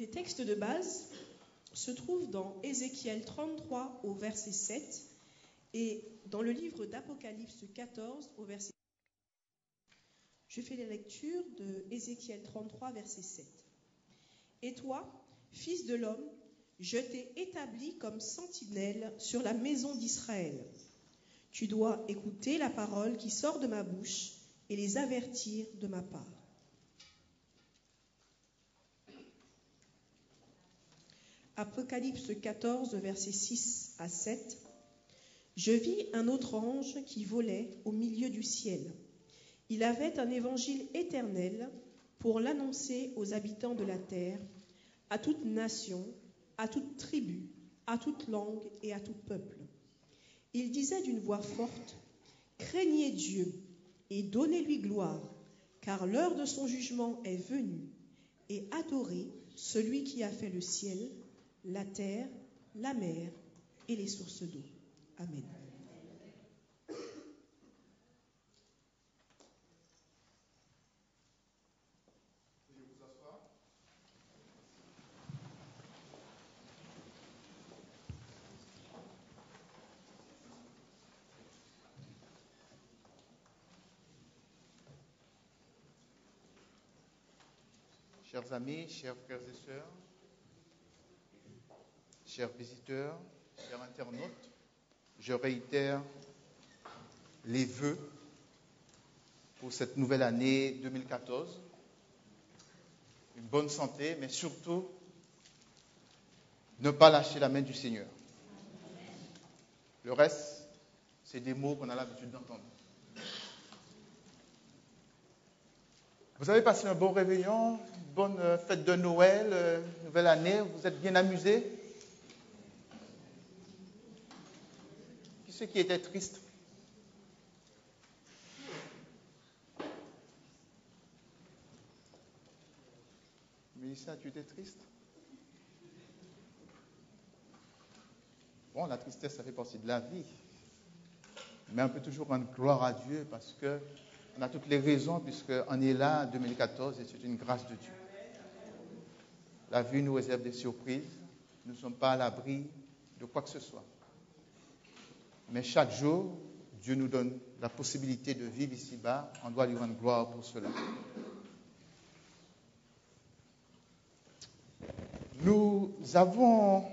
Les textes de base se trouvent dans Ézéchiel 33 au verset 7 et dans le livre d'Apocalypse 14 au verset 7. Je fais la lecture de Ézéchiel 33 verset 7. Et toi, fils de l'homme, je t'ai établi comme sentinelle sur la maison d'Israël. Tu dois écouter la parole qui sort de ma bouche et les avertir de ma part. Apocalypse 14, versets 6 à 7. Je vis un autre ange qui volait au milieu du ciel. Il avait un évangile éternel pour l'annoncer aux habitants de la terre, à toute nation, à toute tribu, à toute langue et à tout peuple. Il disait d'une voix forte, « Craignez Dieu et donnez-lui gloire, car l'heure de son jugement est venue, et adorez celui qui a fait le ciel, la terre, la mer et les sources d'eau. » Amen. Chers amis, chers frères et sœurs, chers visiteurs, chers internautes, je réitère les vœux pour cette nouvelle année 2014. Une bonne santé, mais surtout, ne pas lâcher la main du Seigneur. Le reste, c'est des mots qu'on a l'habitude d'entendre. Vous avez passé un bon réveillon, une bonne fête de Noël, nouvelle année, vous êtes bien amusés? Qui c'est qui était triste? Mélissa, tu étais triste? Bon, la tristesse, ça fait partie de la vie. Mais on peut toujours rendre gloire à Dieu parce qu'on a toutes les raisons puisqu'on est là en 2014 et c'est une grâce de Dieu. La vie nous réserve des surprises. Nous ne sommes pas à l'abri de quoi que ce soit. Mais chaque jour, Dieu nous donne la possibilité de vivre ici-bas. On doit lui rendre gloire pour cela. Nous avons,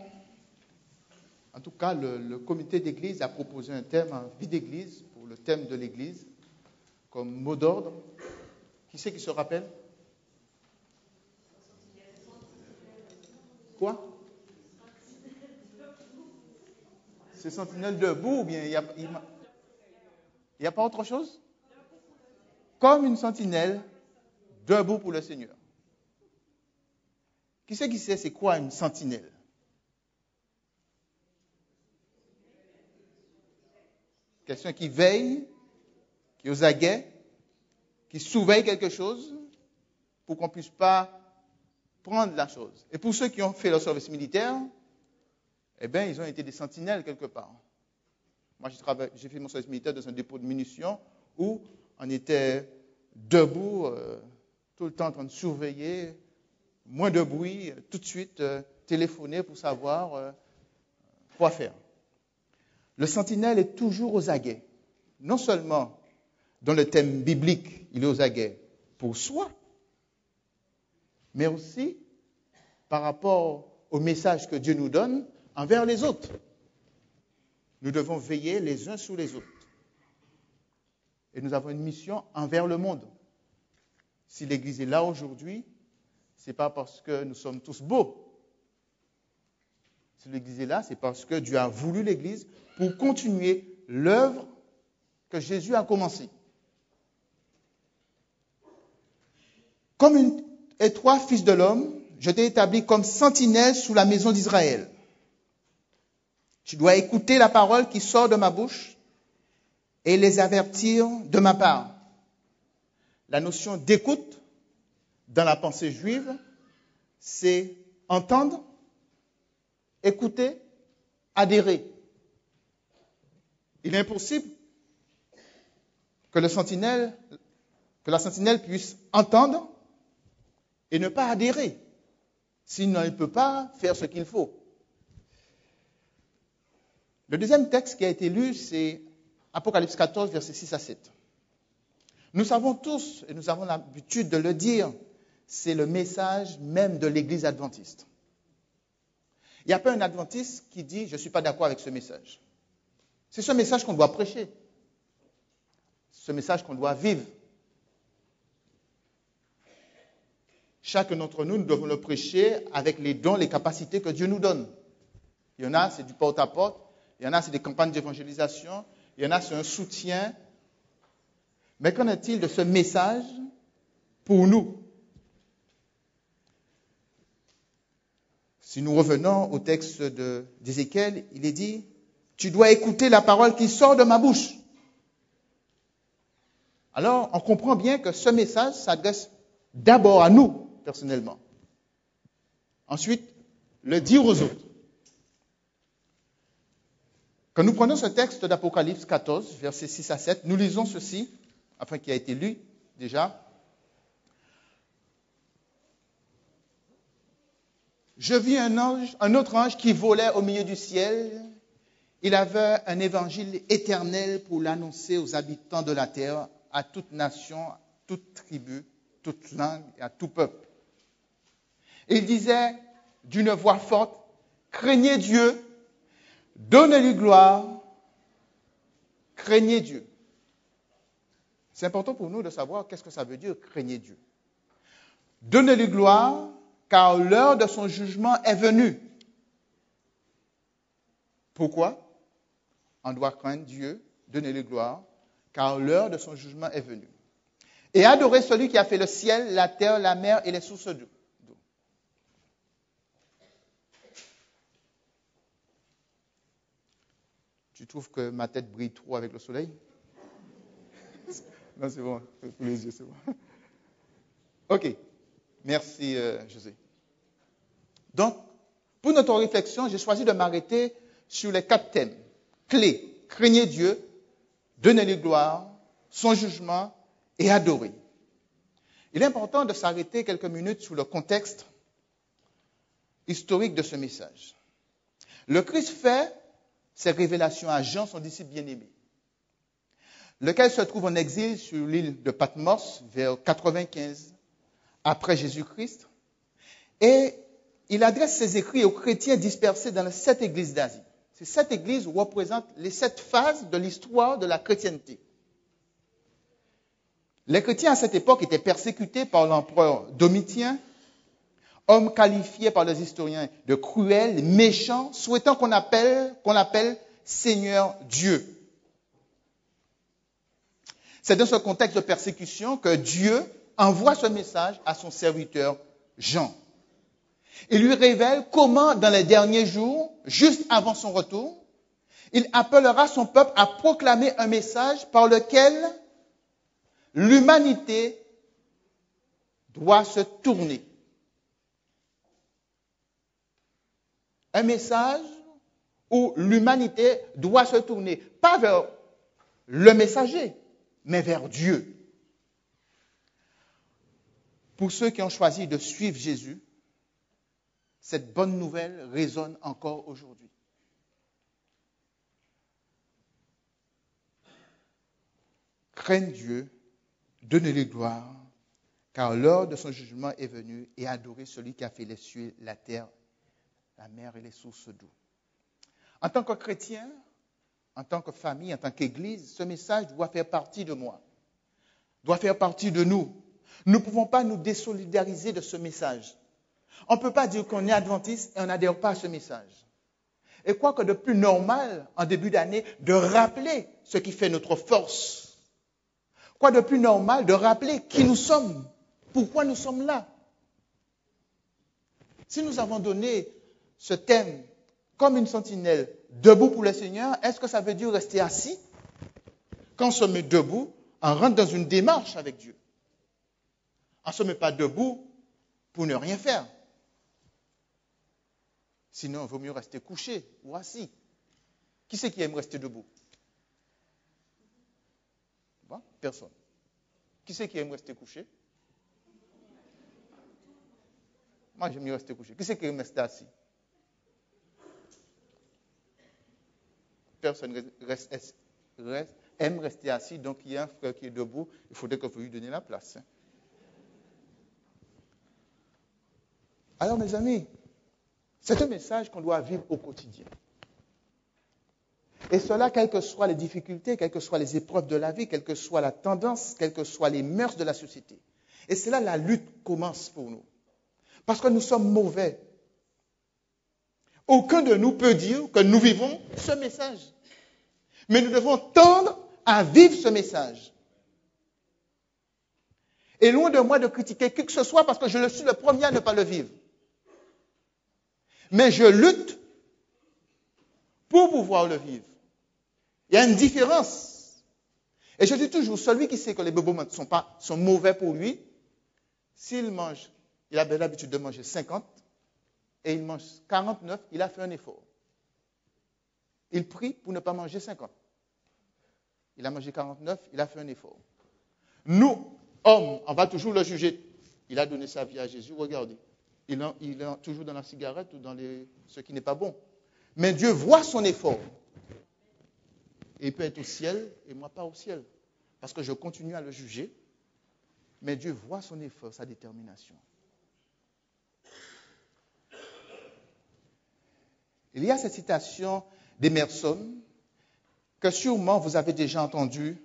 en tout cas, le comité d'église a proposé un thème, vie d'église, pour le thème de l'église, comme mot d'ordre. Qui c'est qui se rappelle? Quoi? C'est sentinelle debout ou bien il n'y a pas autre chose? Comme une sentinelle debout pour le Seigneur. Qui sait c'est quoi une sentinelle? Quelqu'un qui veille, qui est aux aguets, qui surveille quelque chose pour qu'on ne puisse pas prendre la chose. Et pour ceux qui ont fait leur service militaire, eh bien, ils ont été des sentinelles quelque part. Moi, j'ai fait mon service militaire dans un dépôt de munitions où on était debout, tout le temps en train de surveiller, moins de bruit, tout de suite téléphoner pour savoir quoi faire. Le sentinelle est toujours aux aguets. Non seulement dans le thème biblique, il est aux aguets pour soi, mais aussi par rapport au message que Dieu nous donne envers les autres. Nous devons veiller les uns sur les autres. Et nous avons une mission envers le monde. Si l'Église est là aujourd'hui, ce n'est pas parce que nous sommes tous beaux. Si l'Église est là, c'est parce que Dieu a voulu l'Église pour continuer l'œuvre que Jésus a commencée. Et toi, fils de l'homme, je t'ai établi comme sentinelle sous la maison d'Israël. Tu dois écouter la parole qui sort de ma bouche et les avertir de ma part. La notion d'écoute dans la pensée juive, c'est entendre, écouter, adhérer. Il est impossible que la sentinelle puisse entendre et ne pas adhérer. Sinon, il ne peut pas faire ce qu'il faut. Le deuxième texte qui a été lu, c'est Apocalypse 14, versets 6 à 7. Nous savons tous, et nous avons l'habitude de le dire, c'est le message même de l'Église adventiste. Il n'y a pas un adventiste qui dit « je ne suis pas d'accord avec ce message ». C'est ce message qu'on doit prêcher. Ce message qu'on doit vivre. Chacun d'entre nous, nous devons le prêcher avec les dons, les capacités que Dieu nous donne. Il y en a, c'est du porte-à-porte. Il y en a, c'est des campagnes d'évangélisation. Il y en a, c'est un soutien. Mais qu'en est-il de ce message pour nous? Si nous revenons au texte d'Ézéchiel, il est dit « Tu dois écouter la parole qui sort de ma bouche ». Alors, on comprend bien que ce message s'adresse d'abord à nous, personnellement. Ensuite, le dire aux autres. Quand nous prenons ce texte d'Apocalypse 14, versets 6 à 7, nous lisons ceci, enfin qui a été lu déjà. Je vis un autre ange qui volait au milieu du ciel. Il avait un évangile éternel pour l'annoncer aux habitants de la terre, à toute nation, à toute tribu, toute langue et à tout peuple. Et il disait d'une voix forte, « Craignez Dieu, donnez-lui gloire, craignez Dieu. » C'est important pour nous de savoir qu'est-ce que ça veut dire, craignez Dieu. Donnez-lui gloire, car l'heure de son jugement est venue. Pourquoi? On doit craindre Dieu, donner-lui gloire, car l'heure de son jugement est venue. Et adorer celui qui a fait le ciel, la terre, la mer et les sources d'eau. Tu trouves que ma tête brille trop avec le soleil? Non, c'est bon. Pour les yeux, c'est bon. OK. Merci, José. Donc, pour notre réflexion, j'ai choisi de m'arrêter sur les 4 thèmes clés. Craignez Dieu, donnez-lui gloire, son jugement et adorer. Il est important de s'arrêter quelques minutes sur le contexte historique de ce message. Le Christ fait ses révélations à Jean, son disciple bien-aimé, lequel se trouve en exil sur l'île de Patmos vers 95 après Jésus-Christ. Et il adresse ses écrits aux chrétiens dispersés dans les 7 églises d'Asie. Ces 7 églises représentent les 7 phases de l'histoire de la chrétienté. Les chrétiens à cette époque étaient persécutés par l'empereur Domitien, homme qualifié par les historiens de cruel, méchant, souhaitant qu'on l'appelle Seigneur Dieu. C'est dans ce contexte de persécution que Dieu envoie ce message à son serviteur Jean. Il lui révèle comment, dans les derniers jours, juste avant son retour, il appellera son peuple à proclamer un message par lequel l'humanité doit se tourner. Un message où l'humanité doit se tourner, pas vers le messager, mais vers Dieu. Pour ceux qui ont choisi de suivre Jésus, cette bonne nouvelle résonne encore aujourd'hui. Craignez Dieu, donnez-lui gloire, car l'heure de son jugement est venue, et adorez celui qui a fait les cieux, la terre, la mer et les sources d'eau. En tant que chrétien, en tant que famille, en tant qu'église, ce message doit faire partie de moi, doit faire partie de nous. Nous ne pouvons pas nous désolidariser de ce message. On ne peut pas dire qu'on est adventiste et on n'adhère pas à ce message. Et quoi que de plus normal, en début d'année, de rappeler ce qui fait notre force. Quoi de plus normal de rappeler qui nous sommes, pourquoi nous sommes là. Si nous avons donné ce thème comme une sentinelle, debout pour le Seigneur, est-ce que ça veut dire rester assis? Quand on se met debout, on rentre dans une démarche avec Dieu. On ne se met pas debout pour ne rien faire. Sinon, il vaut mieux rester couché ou assis. Qui c'est qui aime rester debout? Bon, personne. Qui c'est qui aime rester couché? Moi, j'aime mieux rester couché. Qui c'est qui aime rester assis? Personne aime rester assis, donc il y a un frère qui est debout, il faudrait que vous lui donniez la place. Alors, mes amis, c'est un message qu'on doit vivre au quotidien. Et cela, quelles que soient les difficultés, quelles que soient les épreuves de la vie, quelle que soit la tendance, quelles que soient les mœurs de la société. Et c'est là la lutte commence pour nous. Parce que nous sommes mauvais. Aucun de nous peut dire que nous vivons ce message. Mais nous devons tendre à vivre ce message. Et loin de moi de critiquer qui que ce soit parce que je suis le premier à ne pas le vivre. Mais je lutte pour pouvoir le vivre. Il y a une différence. Et je dis toujours, celui qui sait que les bobos sont mauvais pour lui, s'il mange, il a l'habitude de manger 50 et il mange 49, il a fait un effort. Il prie pour ne pas manger 50. Il a mangé 49, il a fait un effort. Nous, hommes, on va toujours le juger. Il a donné sa vie à Jésus, regardez. Il est toujours dans la cigarette ou dans ce qui n'est pas bon. Mais Dieu voit son effort. Et il peut être au ciel et moi pas au ciel. Parce que je continue à le juger. Mais Dieu voit son effort, sa détermination. Il y a cette citation d'Emerson que sûrement vous avez déjà entendue.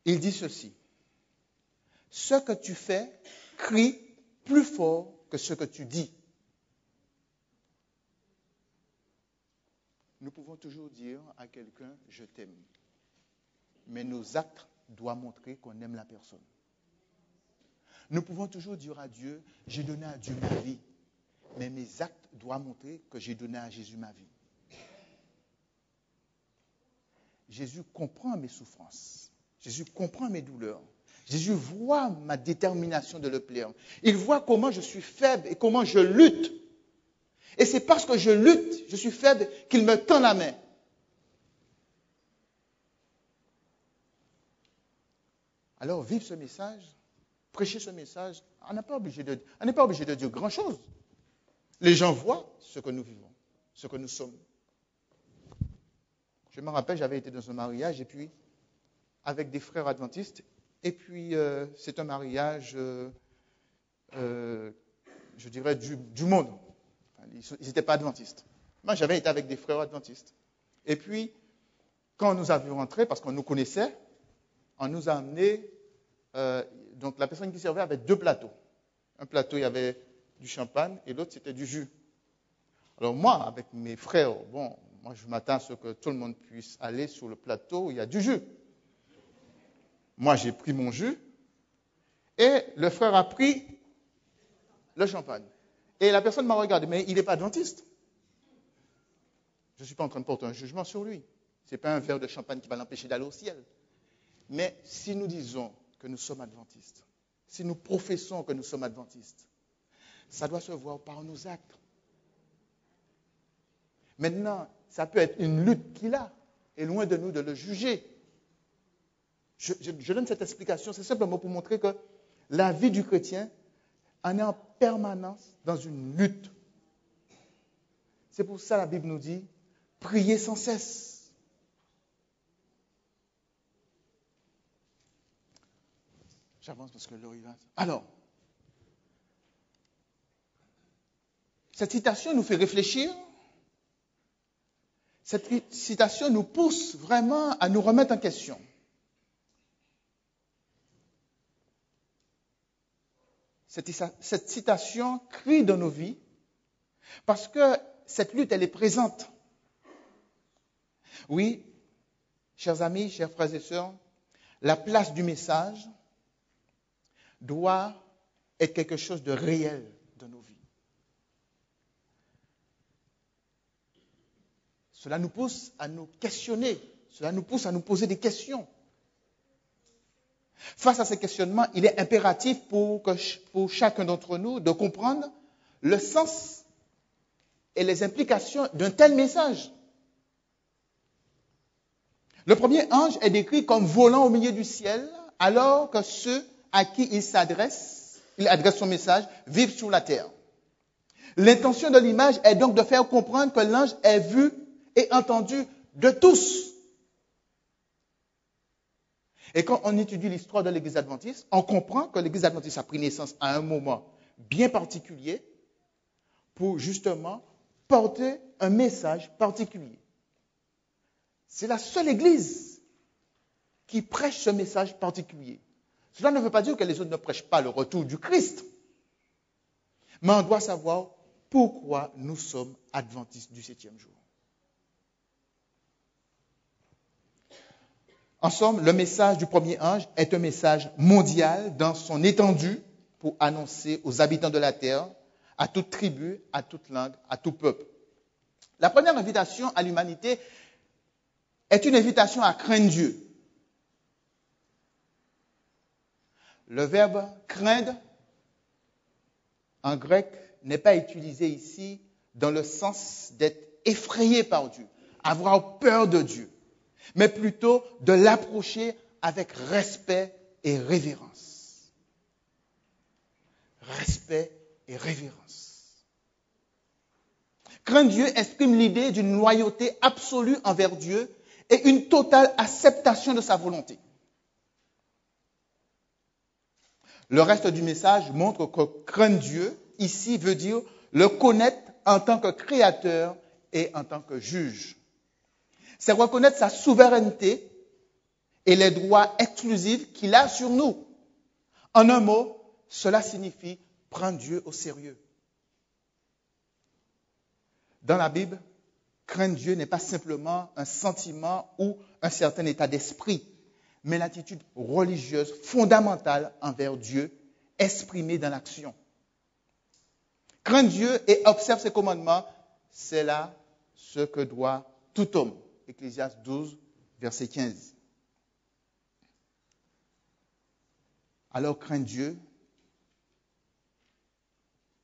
Il dit ceci. Ce que tu fais crie plus fort que ce que tu dis. Nous pouvons toujours dire à quelqu'un « je t'aime ». Mais nos actes doivent montrer qu'on aime la personne. Nous pouvons toujours dire à Dieu « j'ai donné à Dieu ma vie ». Mais mes actes doivent montrer que j'ai donné à Jésus ma vie. Jésus comprend mes souffrances. Jésus comprend mes douleurs. Jésus voit ma détermination de le plaire. Il voit comment je suis faible et comment je lutte. Et c'est parce que je lutte, je suis faible, qu'il me tend la main. Alors, vivre ce message, prêcher ce message, on n'est pas obligé de dire grand-chose. Les gens voient ce que nous vivons, ce que nous sommes. Je me rappelle, j'avais été dans un mariage, et puis, avec des frères adventistes, et puis, c'est un mariage, je dirais, du monde. Ils n'étaient pas adventistes. Moi, j'avais été avec des frères adventistes. Et puis, quand nous avions rentré, parce qu'on nous connaissait, on nous a amené, donc la personne qui servait avait 2 plateaux. Un plateau, il y avait du champagne, et l'autre, c'était du jus. Alors moi, avec mes frères, moi, je m'attends à ce que tout le monde puisse aller sur le plateau où il y a du jus. Moi, j'ai pris mon jus, et le frère a pris le champagne. Et la personne m'a regardé, mais il n'est pas adventiste. Je ne suis pas en train de porter un jugement sur lui. Ce n'est pas un verre de champagne qui va l'empêcher d'aller au ciel. Mais si nous disons que nous sommes adventistes, si nous professons que nous sommes adventistes, ça doit se voir par nos actes. Maintenant, ça peut être une lutte qu'il a, et loin de nous de le juger. Je donne cette explication, c'est simplement pour montrer que la vie du chrétien en est en permanence dans une lutte. C'est pour ça que la Bible nous dit, priez sans cesse. J'avance parce que l'heure y va. Alors, cette citation nous fait réfléchir. Cette citation nous pousse vraiment à nous remettre en question. Cette citation crie dans nos vies parce que cette lutte, elle est présente. Oui, chers amis, chers frères et sœurs, la place du message doit être quelque chose de réel dans nos vies. Cela nous pousse à nous questionner, cela nous pousse à nous poser des questions. Face à ces questionnements, il est impératif pour chacun d'entre nous de comprendre le sens et les implications d'un tel message. Le premier ange est décrit comme volant au milieu du ciel, alors que ceux à qui il adresse son message, vivent sur la terre. L'intention de l'image est donc de faire comprendre que l'ange est vu et entendu de tous. Et quand on étudie l'histoire de l'Église adventiste, on comprend que l'Église adventiste a pris naissance à un moment bien particulier pour justement porter un message particulier. C'est la seule Église qui prêche ce message particulier. Cela ne veut pas dire que les autres ne prêchent pas le retour du Christ. Mais on doit savoir pourquoi nous sommes adventistes du 7e jour. En somme, le message du premier ange est un message mondial dans son étendue pour annoncer aux habitants de la terre, à toute tribu, à toute langue, à tout peuple. La première invitation à l'humanité est une invitation à craindre Dieu. Le verbe craindre, en grec, n'est pas utilisé ici dans le sens d'être effrayé par Dieu, avoir peur de Dieu, mais plutôt de l'approcher avec respect et révérence. Respect et révérence. Craindre Dieu exprime l'idée d'une loyauté absolue envers Dieu et une totale acceptation de sa volonté. Le reste du message montre que craindre Dieu, ici, veut dire le connaître en tant que créateur et en tant que juge. C'est reconnaître sa souveraineté et les droits exclusifs qu'il a sur nous. En un mot, cela signifie prendre Dieu au sérieux. Dans la Bible, craindre Dieu n'est pas simplement un sentiment ou un certain état d'esprit, mais l'attitude religieuse fondamentale envers Dieu, exprimée dans l'action. Craindre Dieu et observe ses commandements, c'est là ce que doit tout homme. Ecclésiaste 12, verset 15. Alors craindre Dieu,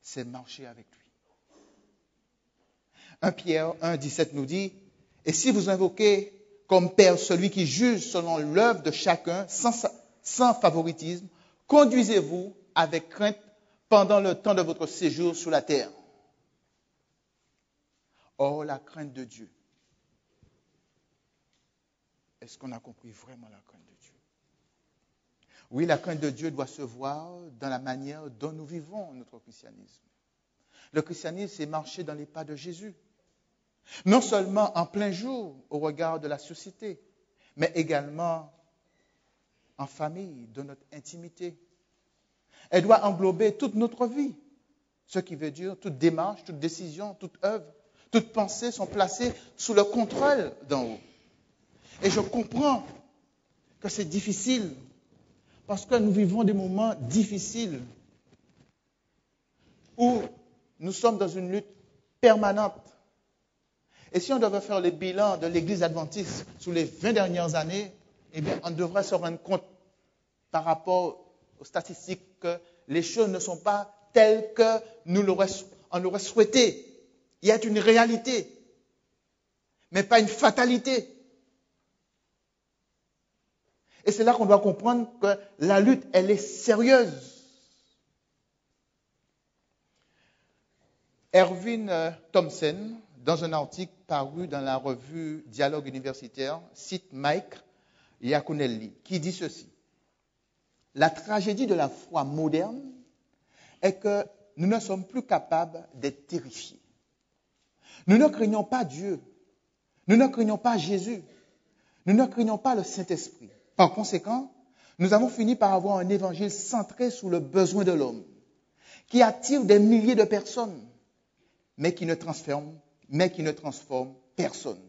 c'est marcher avec lui. 1 Pierre 1, 17 nous dit, « Et si vous invoquez comme Père celui qui juge selon l'œuvre de chacun, sans favoritisme, conduisez-vous avec crainte pendant le temps de votre séjour sur la terre. » Or, la crainte de Dieu. Est-ce qu'on a compris vraiment la crainte de Dieu? Oui, la crainte de Dieu doit se voir dans la manière dont nous vivons notre christianisme. Le christianisme, c'est marcher dans les pas de Jésus. Non seulement en plein jour au regard de la société, mais également en famille, dans notre intimité. Elle doit englober toute notre vie, ce qui veut dire toute démarche, toute décision, toute œuvre, toute pensée sont placées sous le contrôle d'en haut. Et je comprends que c'est difficile, parce que nous vivons des moments difficiles où nous sommes dans une lutte permanente. Et si on devait faire le bilan de l'Église adventiste sur les 20 dernières années, eh bien, on devrait se rendre compte par rapport aux statistiques que les choses ne sont pas telles que on l'aurait souhaité. Il y a une réalité, mais pas une fatalité. Et c'est là qu'on doit comprendre que la lutte, elle est sérieuse. Erwin Thompson, dans un article paru dans la revue Dialogue universitaire, cite Mike Iaconelli, qui dit ceci. La tragédie de la foi moderne est que nous ne sommes plus capables d'être terrifiés. Nous ne craignons pas Dieu. Nous ne craignons pas Jésus. Nous ne craignons pas le Saint-Esprit. Par conséquent, nous avons fini par avoir un évangile centré sur le besoin de l'homme, qui attire des milliers de personnes, mais qui ne transforme personne.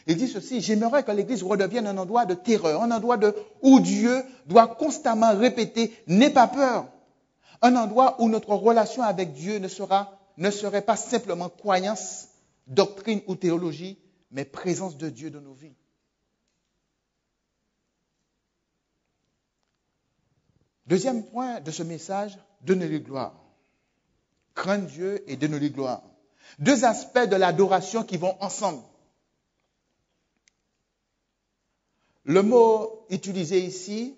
Il dit ceci, j'aimerais que l'Église redevienne un endroit de terreur, un endroit où Dieu doit constamment répéter « n'aie pas peur », un endroit où notre relation avec Dieu ne serait pas simplement croyance, doctrine ou théologie, mais présence de Dieu dans nos vies. Deuxième point de ce message, donner gloire. Craindre Dieu et donner gloire. Deux aspects de l'adoration qui vont ensemble. Le mot utilisé ici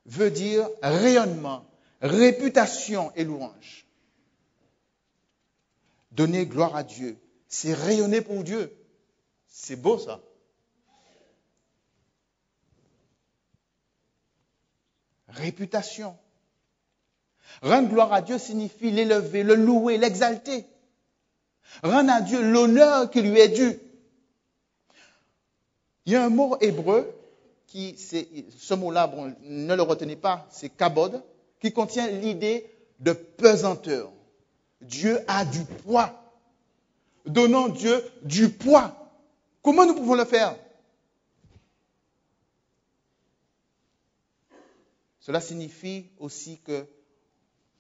veut dire rayonnement, réputation et louange. Donner gloire à Dieu, c'est rayonner pour Dieu. C'est beau ça. Réputation. Rendre gloire à Dieu signifie l'élever, le louer, l'exalter. Rendre à Dieu l'honneur qui lui est dû. Il y a un mot hébreu, ce mot-là, bon, ne le retenez pas, c'est kabod, qui contient l'idée de pesanteur. Dieu a du poids. Donnons Dieu du poids. Comment nous pouvons le faire? Cela signifie aussi que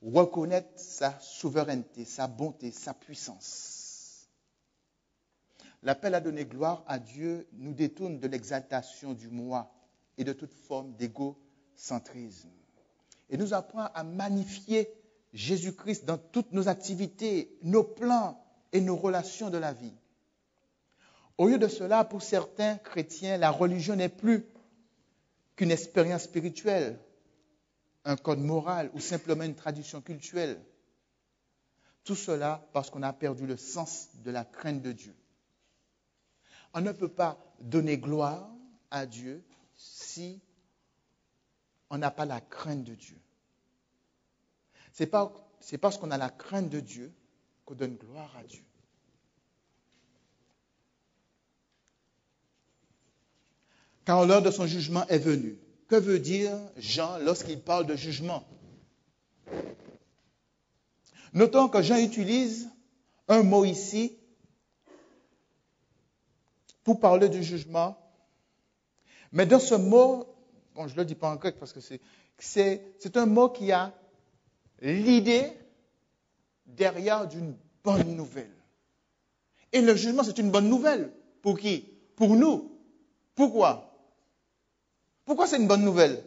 reconnaître sa souveraineté, sa bonté, sa puissance. L'appel à donner gloire à Dieu nous détourne de l'exaltation du moi et de toute forme d'égocentrisme. Et nous apprend à magnifier Jésus-Christ dans toutes nos activités, nos plans et nos relations de la vie. Au lieu de cela, pour certains chrétiens, la religion n'est plus qu'une expérience spirituelle, un code moral ou simplement une tradition culturelle. Tout cela parce qu'on a perdu le sens de la crainte de Dieu. On ne peut pas donner gloire à Dieu si on n'a pas la crainte de Dieu. C'est parce qu'on a la crainte de Dieu qu'on donne gloire à Dieu. Car l'heure de son jugement est venue. Que veut dire Jean lorsqu'il parle de jugement? Notons que Jean utilise un mot ici pour parler du jugement. Mais dans ce mot, bon, je ne le dis pas en grec parce que c'est un mot qui a l'idée derrière d'une bonne nouvelle. Et le jugement, c'est une bonne nouvelle. Pour qui? Pour nous. Pourquoi? Pourquoi c'est une bonne nouvelle?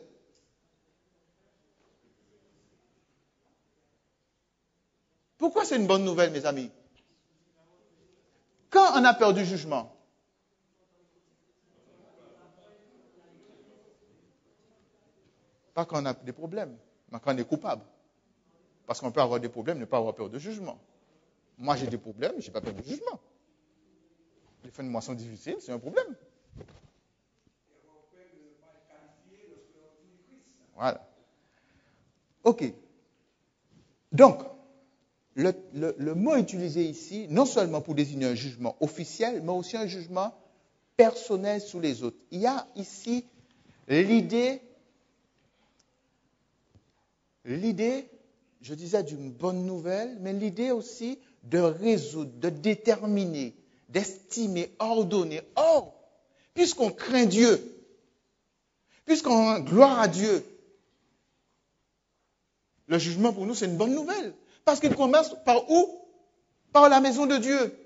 Pourquoi c'est une bonne nouvelle, mes amis? Quand on a peur du jugement? Pas quand on a des problèmes, mais quand on est coupable. Parce qu'on peut avoir des problèmes, ne pas avoir peur de jugement. Moi, j'ai des problèmes, je n'ai pas peur du jugement. Les fins de mois sont difficiles, c'est un problème. Voilà. OK. Donc, le mot utilisé ici, non seulement pour désigner un jugement officiel, mais aussi un jugement personnel sur les autres. Il y a ici l'idée, je disais, d'une bonne nouvelle, mais l'idée aussi de résoudre, de déterminer, d'estimer, ordonner. Or, puisqu'on craint Dieu, puisqu'on rend gloire à Dieu, le jugement pour nous, c'est une bonne nouvelle. Parce qu'il commence par où? Par la maison de Dieu.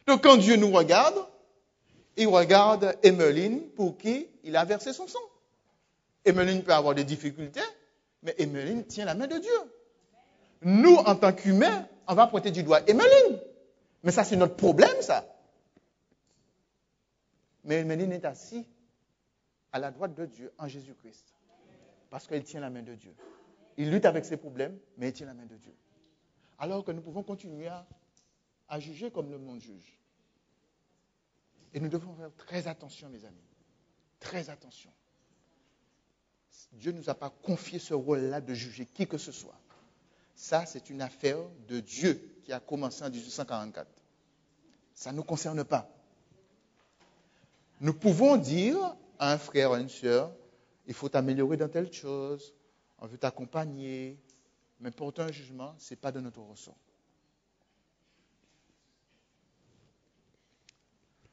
Donc quand Dieu nous regarde, il regarde Emmeline pour qui il a versé son sang. Emmeline peut avoir des difficultés, mais Emmeline tient la main de Dieu. Nous, en tant qu'humains, on va pointer du doigt Emmeline. Mais ça, c'est notre problème, ça. Mais Emmeline est assise à la droite de Dieu en Jésus-Christ. Parce qu'il tient la main de Dieu. Il lutte avec ses problèmes, mais il tient la main de Dieu. Alors que nous pouvons continuer à juger comme le monde juge. Et nous devons faire très attention, mes amis. Très attention. Dieu ne nous a pas confié ce rôle-là de juger qui que ce soit. Ça, c'est une affaire de Dieu qui a commencé en 1844. Ça ne nous concerne pas. Nous pouvons dire à un frère, à une sœur, il faut t'améliorer dans telle chose, on veut t'accompagner, mais porter un jugement, ce n'est pas de notre ressort.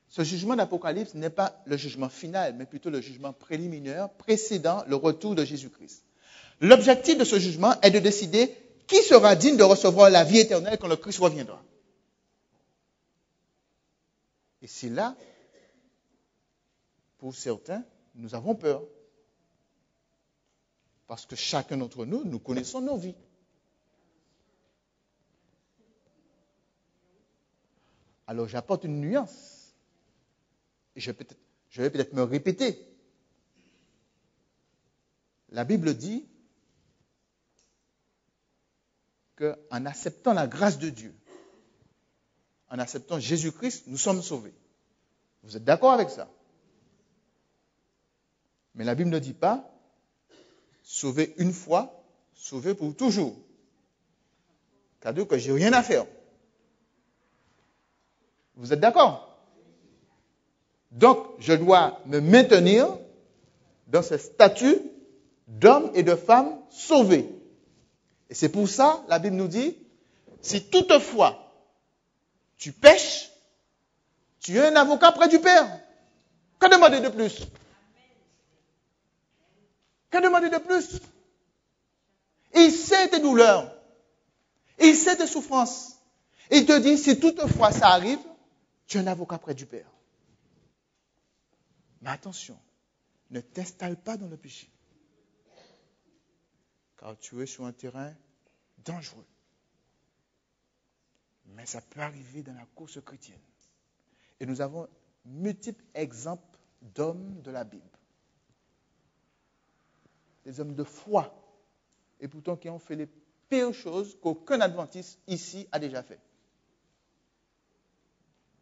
Ce jugement d'Apocalypse n'est pas le jugement final, mais plutôt le jugement préliminaire précédant le retour de Jésus-Christ. L'objectif de ce jugement est de décider qui sera digne de recevoir la vie éternelle quand le Christ reviendra. Et c'est là, pour certains, nous avons peur. Parce que chacun d'entre nous, nous connaissons nos vies. Alors j'apporte une nuance. Et je vais peut-être me répéter. La Bible dit qu'en acceptant la grâce de Dieu, en acceptant Jésus-Christ, nous sommes sauvés. Vous êtes d'accord avec ça? Mais la Bible ne dit pas sauvé une fois, sauvé pour toujours. C'est-à-dire que je n'ai rien à faire. Vous êtes d'accord? Donc, je dois me maintenir dans ce statut d'homme et de femme sauvés. Et c'est pour ça, la Bible nous dit, si toutefois tu pèches, tu as un avocat près du Père. Que demander de plus? Que demander de plus? Il sait tes douleurs. Il sait tes souffrances. Il te dit, si toutefois ça arrive, tu as un avocat près du Père. Mais attention, ne t'installe pas dans le péché. Car tu es sur un terrain dangereux. Mais ça peut arriver dans la course chrétienne. Et nous avons multiples exemples d'hommes de la Bible. Des hommes de foi. Et pourtant qui ont fait les pires choses qu'aucun adventiste ici a déjà fait.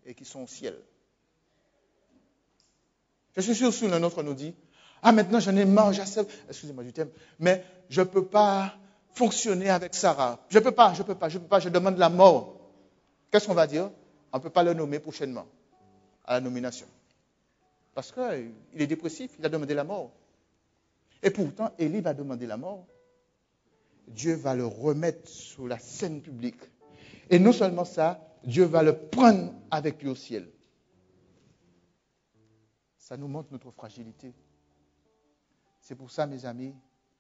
Et qui sont au ciel. Je suis sûr que l'un d'entre nous dit, ah maintenant j'en ai marre, j'accepte, excusez-moi du thème, mais je ne peux pas fonctionner avec Sarah. Je ne peux pas, je demande la mort. Qu'est-ce qu'on va dire? On ne peut pas le nommer prochainement à la nomination. Parce qu'il est dépressif, il a demandé la mort. Et pourtant, Élie va demander la mort. Dieu va le remettre sur la scène publique. Et non seulement ça, Dieu va le prendre avec lui au ciel. Ça nous montre notre fragilité. C'est pour ça, mes amis,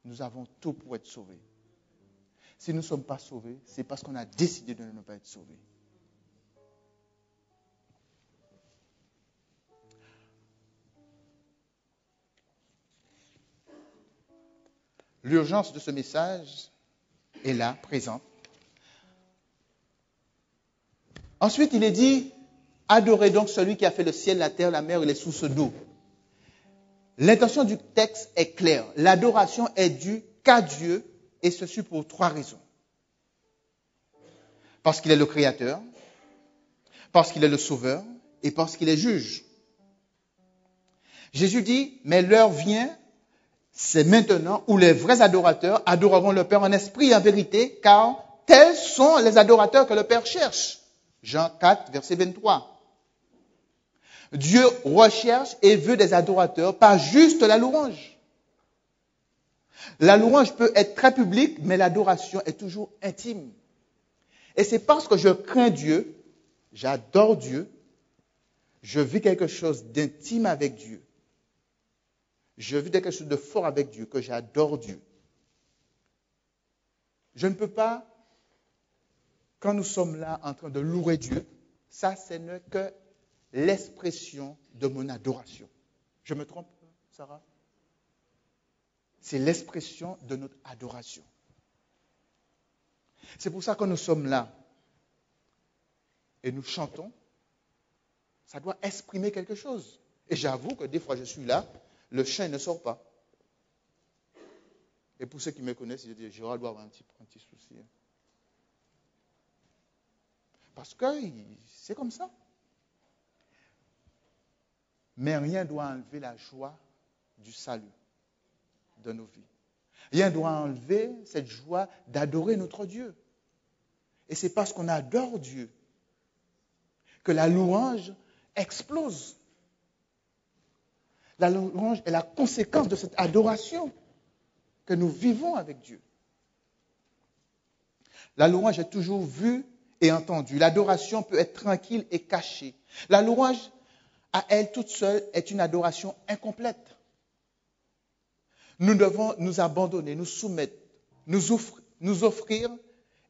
nous avons tout pour être sauvés. Si nous ne sommes pas sauvés, c'est parce qu'on a décidé de ne pas être sauvés. L'urgence de ce message est là, présente. Ensuite, il est dit, adorez donc celui qui a fait le ciel, la terre, la mer et les sources d'eau. L'intention du texte est claire. L'adoration est due qu'à Dieu, et ceci pour 3 raisons. Parce qu'il est le Créateur, parce qu'il est le Sauveur, et parce qu'il est juge. Jésus dit, mais l'heure vient, c'est maintenant, où les vrais adorateurs adoreront le Père en esprit et en vérité, car tels sont les adorateurs que le Père cherche. Jean 4, verset 23. Dieu recherche et veut des adorateurs, pas juste la louange. La louange peut être très publique, mais l'adoration est toujours intime. Et c'est parce que je crains Dieu, j'adore Dieu, je vis quelque chose d'intime avec Dieu. Je vis quelque chose de fort avec Dieu, que j'adore Dieu. Je ne peux pas, quand nous sommes là en train de louer Dieu, ça, ce n'est que l'expression de mon adoration. Je me trompe, Sarah? C'est l'expression de notre adoration. C'est pour ça que nous sommes là et nous chantons. Ça doit exprimer quelque chose. Et j'avoue que des fois je suis là, le chant ne sort pas. Et pour ceux qui me connaissent, ils disent, Gérald doit avoir un petit souci. Parce que c'est comme ça. Mais rien ne doit enlever la joie du salut de nos vies. Rien ne doit enlever cette joie d'adorer notre Dieu. Et c'est parce qu'on adore Dieu que la louange explose. La louange est la conséquence de cette adoration que nous vivons avec Dieu. La louange est toujours vue et entendue. L'adoration peut être tranquille et cachée. La louange, à elle toute seule, est une adoration incomplète. Nous devons nous abandonner, nous soumettre, nous offrir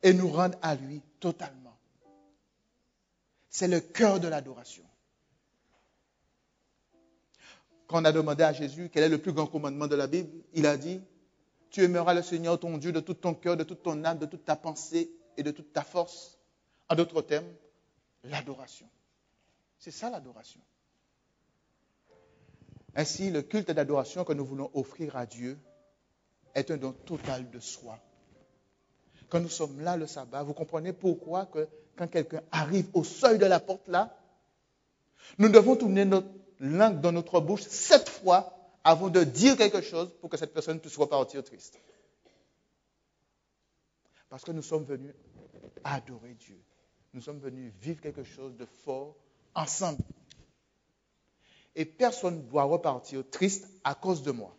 et nous rendre à lui totalement. C'est le cœur de l'adoration. Quand on a demandé à Jésus quel est le plus grand commandement de la Bible, il a dit, tu aimeras le Seigneur ton Dieu de tout ton cœur, de toute ton âme, de toute ta pensée et de toute ta force. En d'autres termes, l'adoration. C'est ça l'adoration. Ainsi, le culte d'adoration que nous voulons offrir à Dieu est un don total de soi. Quand nous sommes là le sabbat, vous comprenez pourquoi que quand quelqu'un arrive au seuil de la porte là, nous devons tourner notre langue dans notre bouche 7 fois avant de dire quelque chose pour que cette personne puisse repartir triste. Parce que nous sommes venus adorer Dieu. Nous sommes venus vivre quelque chose de fort ensemble. Et personne ne doit repartir triste à cause de moi.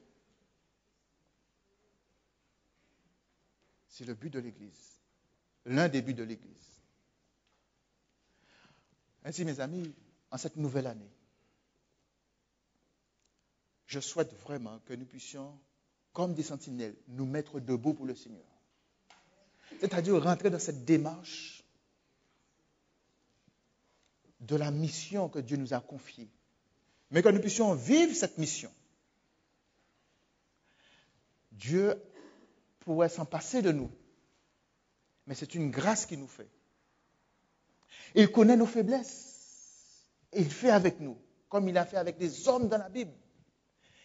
C'est le but de l'Église. L'un des buts de l'Église. Ainsi, mes amis, en cette nouvelle année, je souhaite vraiment que nous puissions, comme des sentinelles, nous mettre debout pour le Seigneur. C'est-à-dire rentrer dans cette démarche de la mission que Dieu nous a confiée. Mais que nous puissions vivre cette mission. Dieu pourrait s'en passer de nous. Mais c'est une grâce qu'il nous fait. Il connaît nos faiblesses. Il fait avec nous, comme il a fait avec des hommes dans la Bible.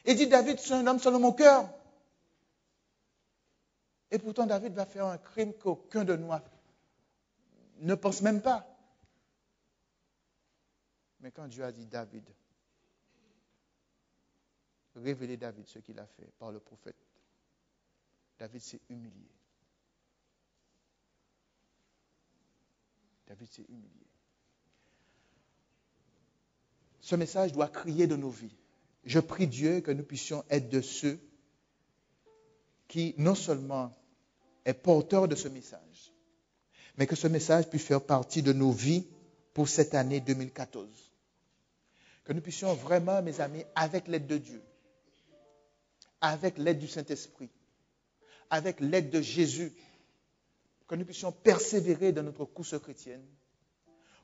Il dit, David, c'est un homme selon mon cœur. Et pourtant, David va faire un crime qu'aucun de nous ne pense même pas. Mais quand Dieu a dit, David, révélez David ce qu'il a fait par le prophète, David s'est humilié. David s'est humilié. Ce message doit crier de nos vies. Je prie Dieu que nous puissions être de ceux qui non seulement est porteur de ce message, mais que ce message puisse faire partie de nos vies pour cette année 2014. Que nous puissions vraiment, mes amis, avec l'aide de Dieu, avec l'aide du Saint-Esprit, avec l'aide de Jésus, que nous puissions persévérer dans notre course chrétienne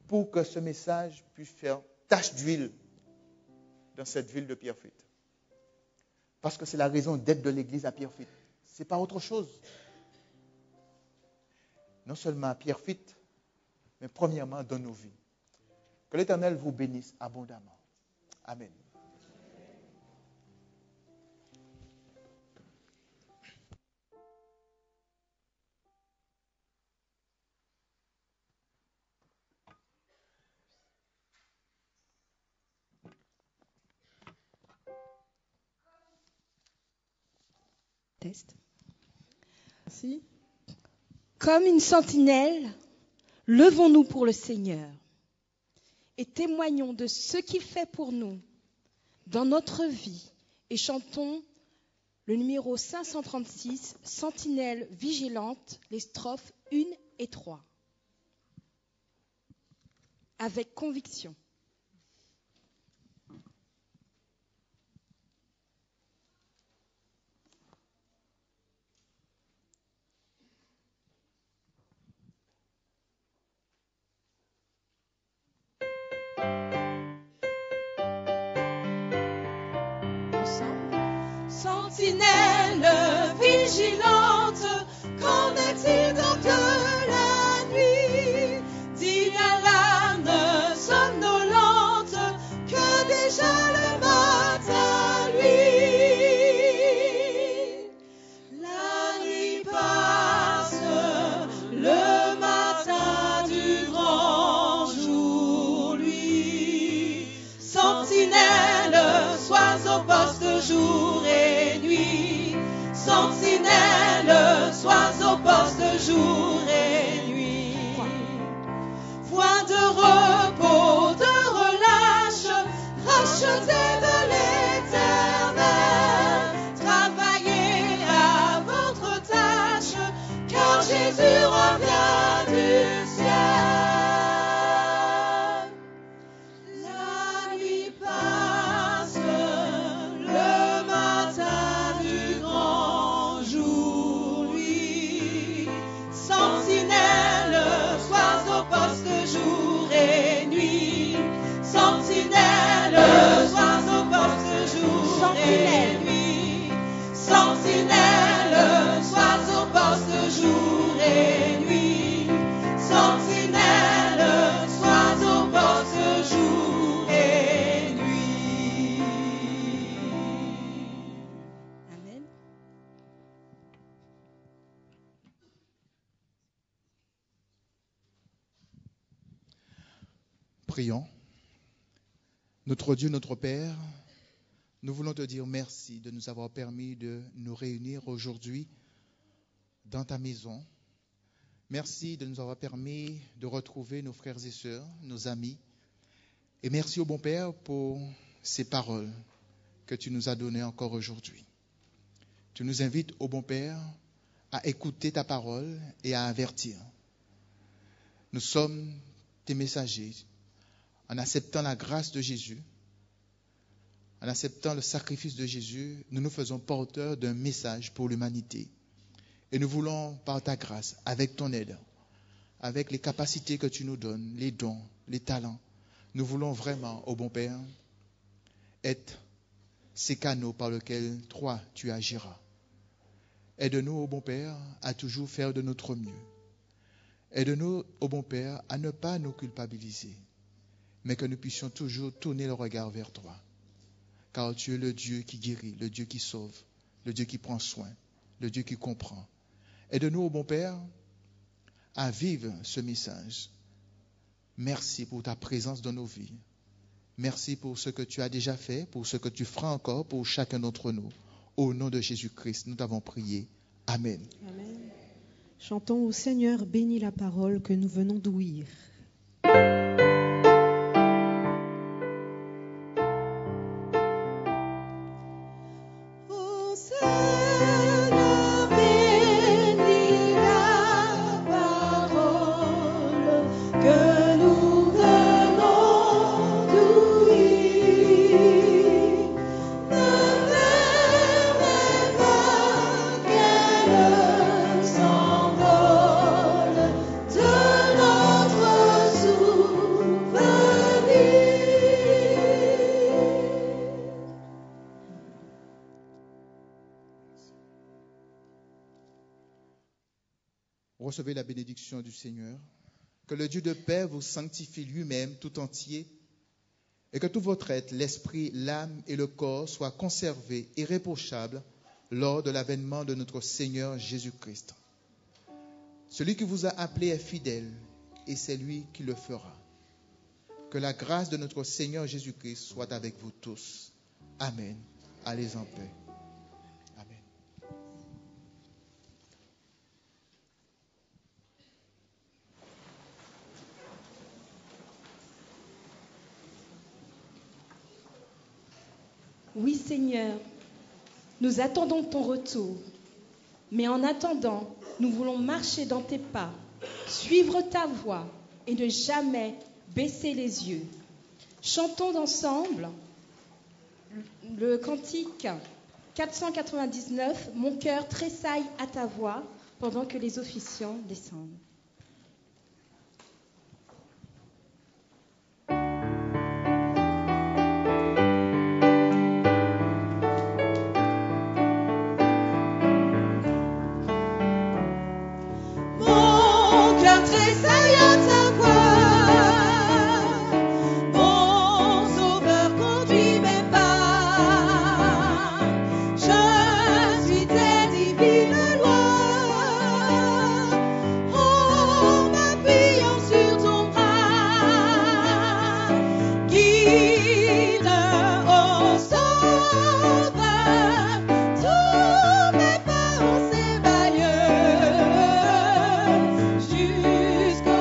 pour que ce message puisse faire tache d'huile dans cette ville de Pierrefitte. Parce que c'est la raison d'être de l'église à Pierrefitte. Ce n'est pas autre chose. Non seulement à Pierrefitte, mais premièrement dans nos vies. Que l'Éternel vous bénisse abondamment. Amen. Test. Merci. Comme une sentinelle, levons-nous pour le Seigneur et témoignons de ce qu'il fait pour nous dans notre vie et chantons le numéro 536, Sentinelle vigilante, les strophes 1 et 3. Avec conviction. Sentinelle vigilante, qu'en est-il donc de la nuit? Digne à l'âme somnolente, que déjà le matin lui. La nuit passe, le matin du grand jour lui. Sentinelle, sois au poste jour et nuit. Sentinelle, Prions. Notre Dieu, notre Père, nous voulons te dire merci de nous avoir permis de nous réunir aujourd'hui dans ta maison. Merci de nous avoir permis de retrouver nos frères et sœurs, nos amis. Et merci au bon Père pour ces paroles que tu nous as données encore aujourd'hui. Tu nous invites, au bon Père, à écouter ta parole et à avertir. Nous sommes tes messagers. En acceptant la grâce de Jésus, en acceptant le sacrifice de Jésus, nous nous faisons porteurs d'un message pour l'humanité. Et nous voulons, par ta grâce, avec ton aide, avec les capacités que tu nous donnes, les dons, les talents, nous voulons vraiment, ô bon Père, être ces canaux par lesquels, toi, tu agiras. Aide-nous, ô bon Père, à toujours faire de notre mieux. Aide-nous, ô bon Père, à ne pas nous culpabiliser, mais que nous puissions toujours tourner le regard vers toi. Car tu es le Dieu qui guérit, le Dieu qui sauve, le Dieu qui prend soin, le Dieu qui comprend. Aide-nous, ô bon Père, à vivre ce message. Merci pour ta présence dans nos vies. Merci pour ce que tu as déjà fait, pour ce que tu feras encore pour chacun d'entre nous. Au nom de Jésus-Christ, nous t'avons prié. Amen. Amen. Chantons au Seigneur, bénis la parole que nous venons d'ouïr. Recevez la bénédiction du Seigneur. Que le Dieu de paix vous sanctifie lui-même tout entier et que tout votre être, l'esprit, l'âme et le corps soient conservés irréprochables lors de l'avènement de notre Seigneur Jésus-Christ. Celui qui vous a appelé est fidèle et c'est lui qui le fera. Que la grâce de notre Seigneur Jésus-Christ soit avec vous tous. Amen. Allez en paix. Oui Seigneur, nous attendons ton retour. Mais en attendant, nous voulons marcher dans tes pas, suivre ta voie et ne jamais baisser les yeux. Chantons ensemble le cantique 499, Mon cœur tressaille à ta voix, pendant que les officiants descendent. Jusqu'au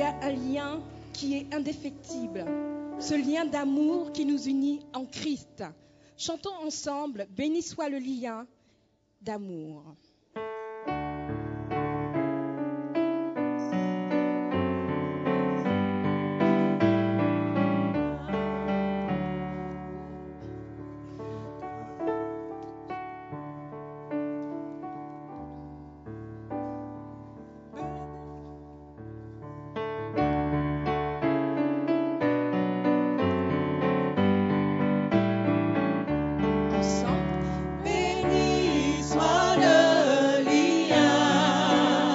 a un lien qui est indéfectible, ce lien d'amour qui nous unit en Christ. Chantons ensemble, béni soit le lien d'amour. Béni soit le lien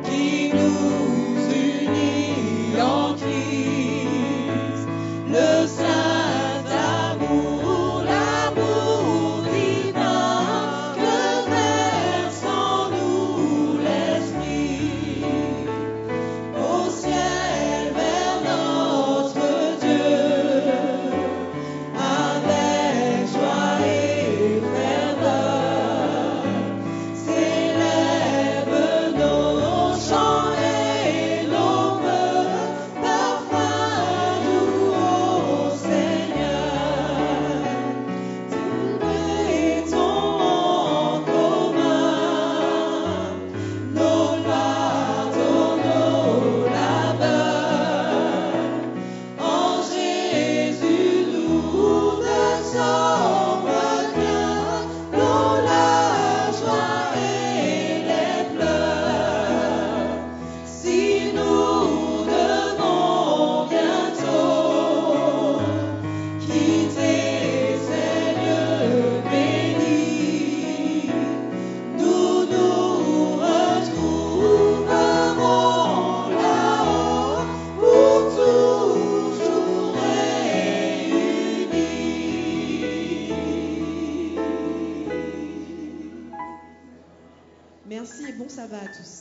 qui nous unit en Christ, le saint amour, l'amour divin que verse en nous l'Esprit. Au ciel vers notre Dieu, avec joie et ferveur, s'élèvent nos chants et nos vœux, parfum doux au Seigneur. Nous mettons en commun nos fardeaux, nos labeurs. En Jésus, nous ne sommes qu'un, dont la joie et les pleurs. Si nous devons bientôt quitter ces lieux bénis, nous nous retrouverons là-haut pour toujours réunis. Merci et bon sabbat à tous.